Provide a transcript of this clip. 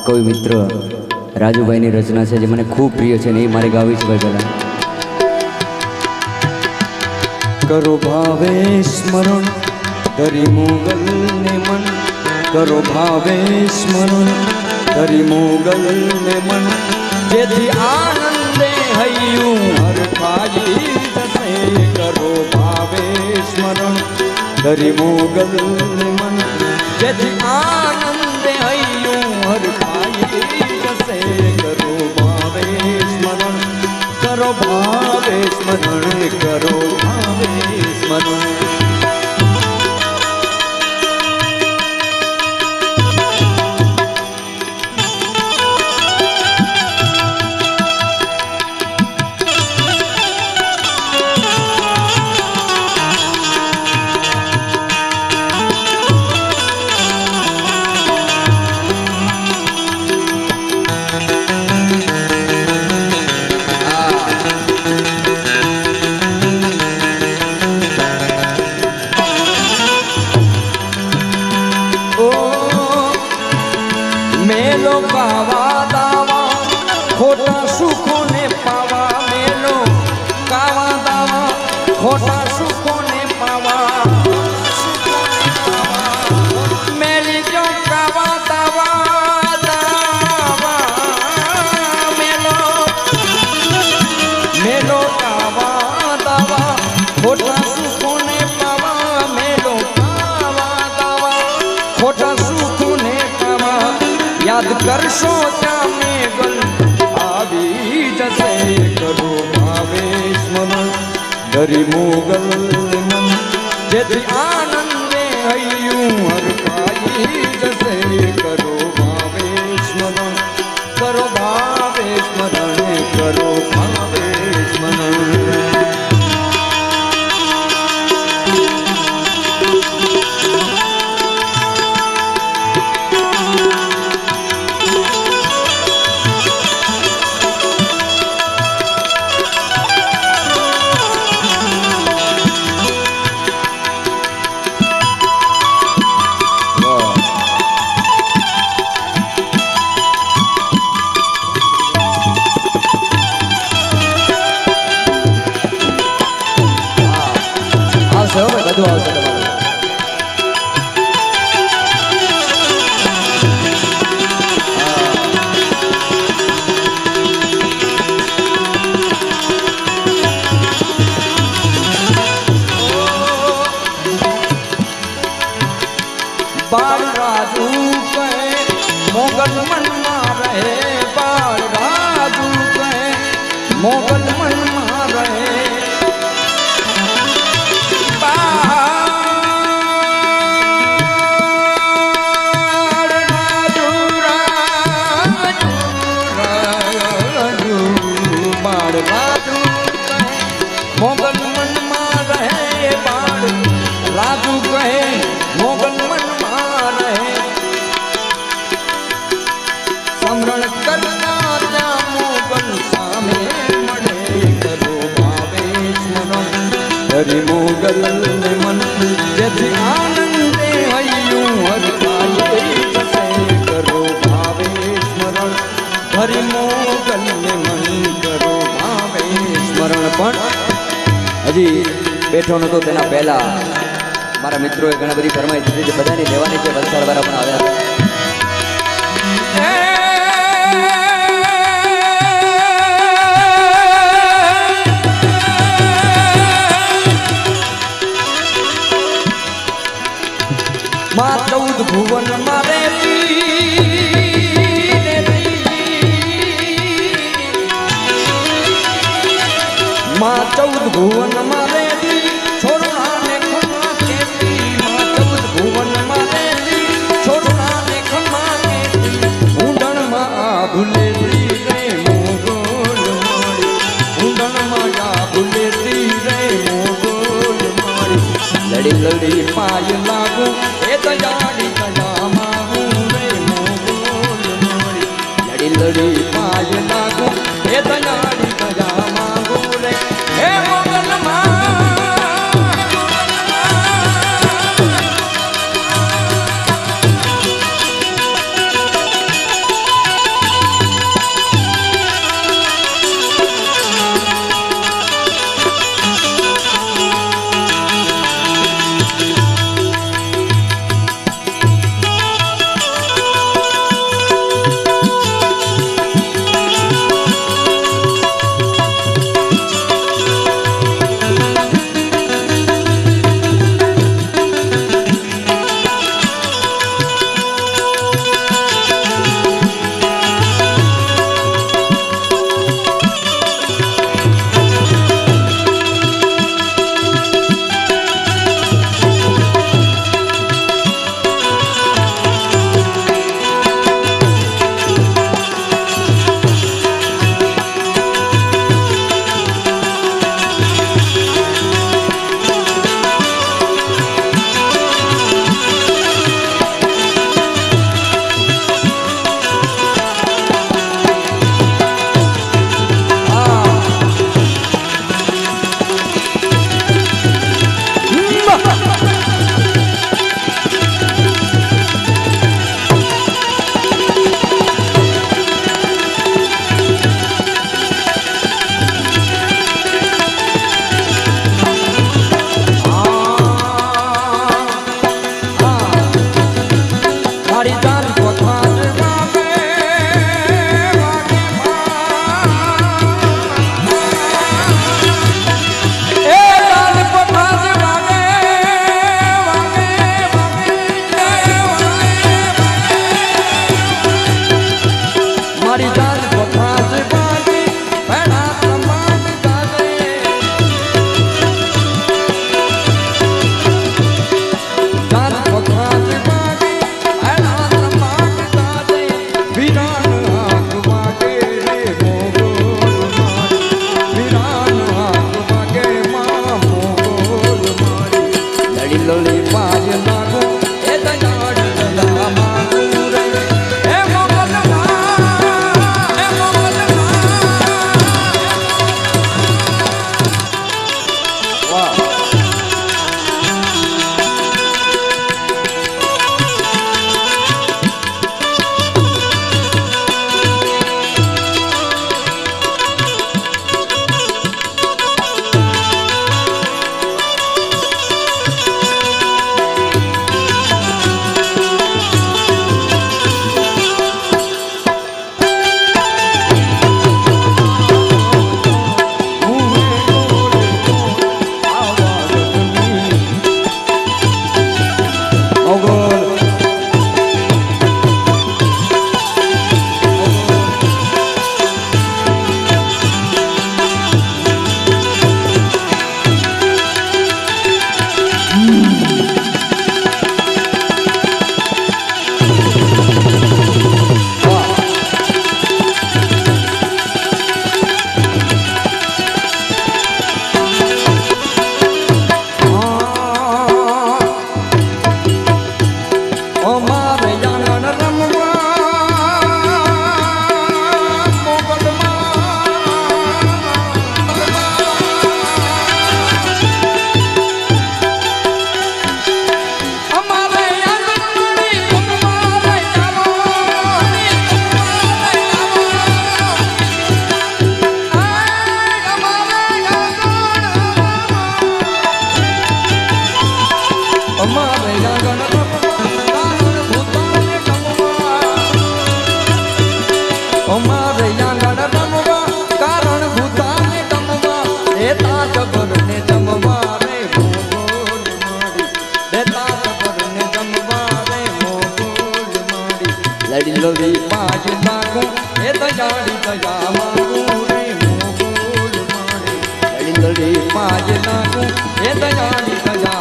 કોઈ મિત્ર રાજુભાઈની રચના છે જે મને ખૂબ પ્રિય છે ને એ મારે ગાવી છે ભાઈ પહેલા. કરો ભાવે સ્મરણ ધરી મોગલ ને મન, કરો ભાવે સ્મરણ ધરી મોગલ ને મન, જેથી આનંદે હૈયું હરખાઈ જશે. કરો ભાવે સ્મરણ ધરી મોગલ ને મન, જેથી આનંદે હૈયું હરખાઈ જશે. કરો ભાવે સ્મરણ, કરો ભાવે સ્મરણ, કરો ભાવે સ્મરણ. મેલો કાવા દાવા ખોટા સુખો ને પાવા, મેલો કાવા દાવા ખોટા સુખો ને પાવા, મેલી જો કાવા દાવા દાવા, મેલો મેલો કાવા દાવા ખોટા સુખો ને પાવા, મેલો કાવા દાવા ખોટા સુખો ને પાવા. યાદ કરશો ત્યાં મેઘલ આવી જશે. કરો ભાવે સ્મરણ ધરી મોગલ મન, જેથી આનંદે હૈયું હરખાઈ જશે. કરો ભાવે સ્મરણ, કરો ભાવે સ્મરણ, કરો ભાવે સ્મરણ. બધું આવશે તમારું. બાળ રાજુ કહે મોગલ મનમાં રહે, બાળ રાજુ કહે મોગલ મનમાં રહે. મોગલ મનમાં રહે, બાળ રાજુ કહે મોગલ મનમાં રહે. સમરણ કરતા ત્યાં મોગલ સામે મળે. કરો ભાવે સ્મરણ ધરી મોગલ ને મન, જેથી આનંદે હૈયું હરખાઈ જશે. કરો ભાવે સ્મરણ ધરી મોગલ ને મન, કરો ભાવે સ્મરણ. પણ હજી બેઠો નતો તેના પહેલા મારા મિત્રોએ ઘણા બધી ફરમાઈશ દીધી, જે બધાની લેવાની છે. વલસાડવાળા પણ આવ્યા માં 14 ભુવન મારે માં 14 ભુવન મારે છોડના ને ખમા કેતી, માં 14 ભુવન મારે છોડના ને ખમા કેતી. ઊંડણમાં આ ભૂલેતી રે મોગલ મારી, ઊંડણમાં આ ભૂલેતી રે મોગલ મારી. લડી લડી પાય લાગુ એ દયાળી દયામાં હું રે મોગલ મારી. લડી લડી પાય લાગુ એ દયાળી દયામાં હું રે. હે મોગલ માં લડી લડી પાજ નાખું એ દયાળી દયા માગું રે મોગલ મારે લડી લડી પાજ નાખું એ દયાળી દયા